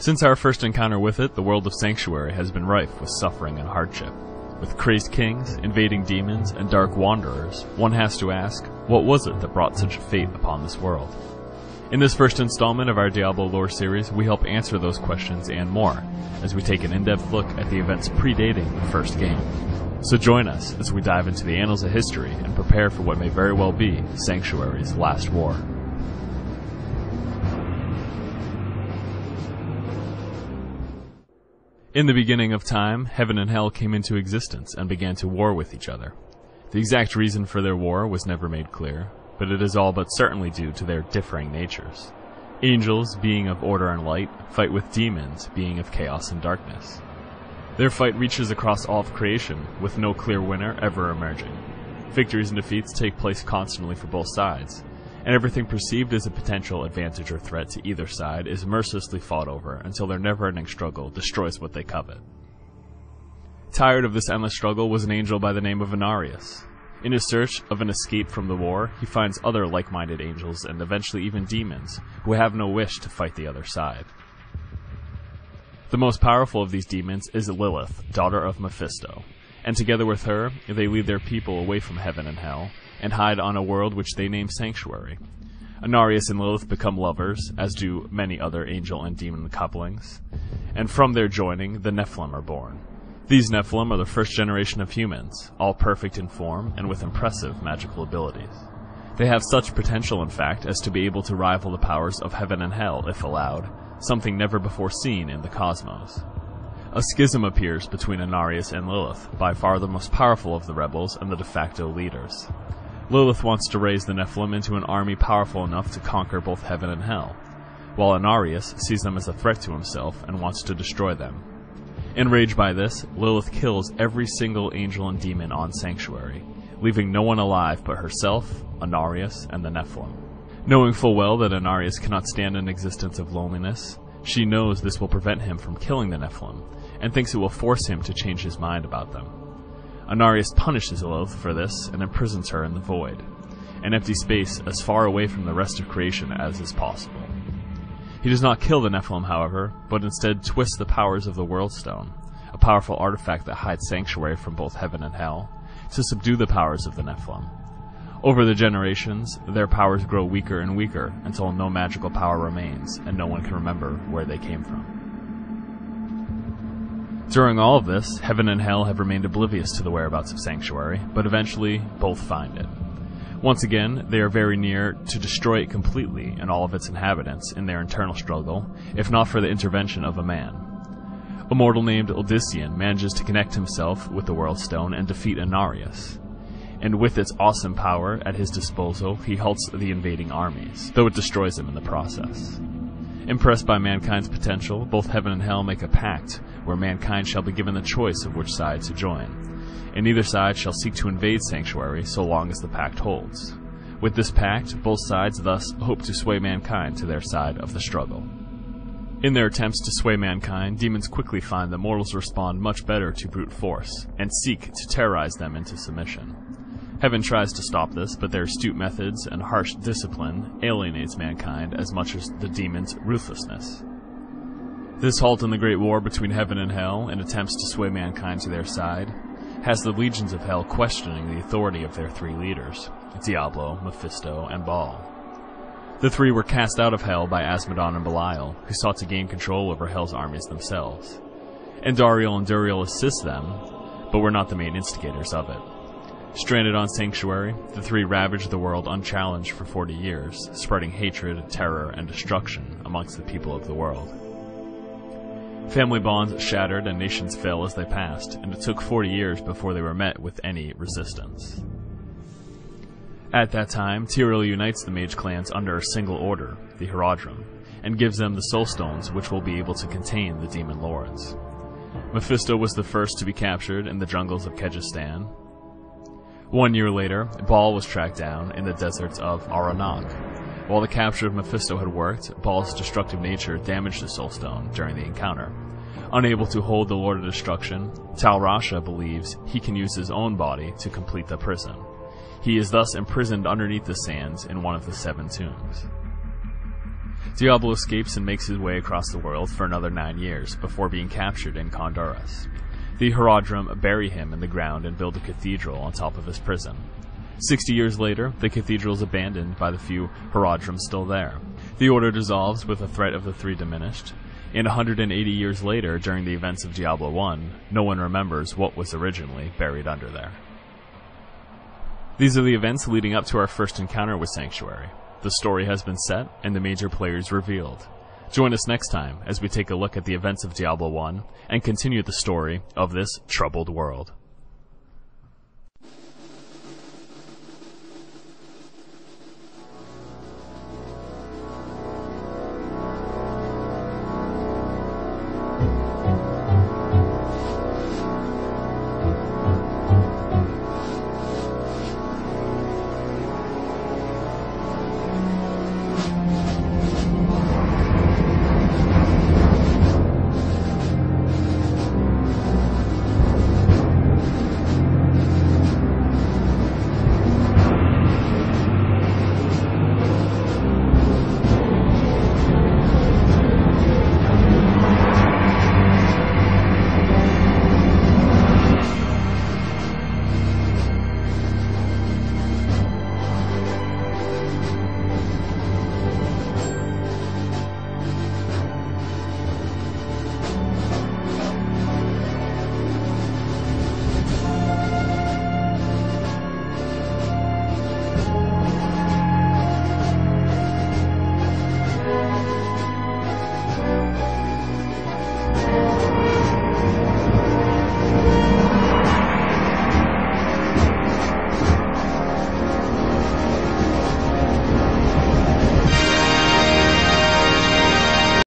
Since our first encounter with it, the world of Sanctuary has been rife with suffering and hardship. With crazed kings, invading demons, and dark wanderers, one has to ask, what was it that brought such a fate upon this world? In this first installment of our Diablo Lore Series, we help answer those questions and more, as we take an in-depth look at the events predating the first game. So join us as we dive into the annals of history and prepare for what may very well be Sanctuary's last war. In the beginning of time, heaven and hell came into existence and began to war with each other. The exact reason for their war was never made clear, but it is all but certainly due to their differing natures. Angels, being of order and light, fight with demons, being of chaos and darkness. Their fight reaches across all of creation, with no clear winner ever emerging. Victories and defeats take place constantly for both sides, and everything perceived as a potential advantage or threat to either side is mercilessly fought over until their never-ending struggle destroys what they covet. Tired of this endless struggle was an angel by the name of Inarius. In his search of an escape from the war, he finds other like-minded angels and eventually even demons who have no wish to fight the other side. The most powerful of these demons is Lilith, daughter of Mephisto, and together with her, they lead their people away from heaven and hell, and hide on a world which they name Sanctuary. Inarius and Lilith become lovers, as do many other angel and demon couplings, and from their joining, the Nephilim are born. These Nephilim are the first generation of humans, all perfect in form and with impressive magical abilities. They have such potential, in fact, as to be able to rival the powers of heaven and hell, if allowed, something never before seen in the cosmos. A schism appears between Inarius and Lilith, by far the most powerful of the rebels and the de facto leaders. Lilith wants to raise the Nephilim into an army powerful enough to conquer both heaven and hell, while Inarius sees them as a threat to himself and wants to destroy them. Enraged by this, Lilith kills every single angel and demon on Sanctuary, leaving no one alive but herself, Inarius, and the Nephilim. Knowing full well that Inarius cannot stand an existence of loneliness, she knows this will prevent him from killing the Nephilim, and thinks it will force him to change his mind about them. Inarius punishes Lilith for this and imprisons her in the void, an empty space as far away from the rest of creation as is possible. He does not kill the Nephilim, however, but instead twists the powers of the World Stone, a powerful artifact that hides Sanctuary from both heaven and hell, to subdue the powers of the Nephilim. Over the generations, their powers grow weaker and weaker until no magical power remains and no one can remember where they came from. During all of this, heaven and hell have remained oblivious to the whereabouts of Sanctuary, but eventually both find it. Once again, they are very near to destroy it completely and all of its inhabitants in their internal struggle, if not for the intervention of a man. A mortal named Odyssean manages to connect himself with the World Stone and defeat Inarius, and with its awesome power at his disposal, he halts the invading armies, though it destroys them in the process. Impressed by mankind's potential, both heaven and hell make a pact where mankind shall be given the choice of which side to join, and neither side shall seek to invade Sanctuary so long as the pact holds. With this pact, both sides thus hope to sway mankind to their side of the struggle. In their attempts to sway mankind, demons quickly find that mortals respond much better to brute force, and seek to terrorize them into submission. Heaven tries to stop this, but their astute methods and harsh discipline alienates mankind as much as the demons' ruthlessness. This halt in the great war between heaven and hell, in attempts to sway mankind to their side, has the legions of hell questioning the authority of their three leaders, Diablo, Mephisto, and Baal. The three were cast out of hell by Asmodon and Belial, who sought to gain control over hell's armies themselves. Andariel and Duriel assist them, but were not the main instigators of it. Stranded on Sanctuary, the three ravaged the world unchallenged for 40 years, spreading hatred, terror, and destruction amongst the people of the world. Family bonds shattered and nations fell as they passed, and it took 40 years before they were met with any resistance. At that time, Tyrael unites the mage clans under a single order, the Herodrum, and gives them the Soul Stones which will be able to contain the demon lords. Mephisto was the first to be captured in the jungles of Kyrgyzstan. 1 year later, Baal was tracked down in the deserts of Aranak. While the capture of Mephisto had worked, Baal's destructive nature damaged the Soul Stone during the encounter. Unable to hold the Lord of Destruction, Tal Rasha believes he can use his own body to complete the prison. He is thus imprisoned underneath the sands in one of the 7 tombs. Diablo escapes and makes his way across the world for another 9 years before being captured in Honduras. The Horadrim bury him in the ground and build a cathedral on top of his prison. 60 years later, the cathedral is abandoned by the few Horadrim still there. The order dissolves with the threat of the three diminished. And 180 years later, during the events of Diablo I, no one remembers what was originally buried under there. These are the events leading up to our first encounter with Sanctuary. The story has been set, and the major players revealed. Join us next time as we take a look at the events of Diablo I and continue the story of this troubled world.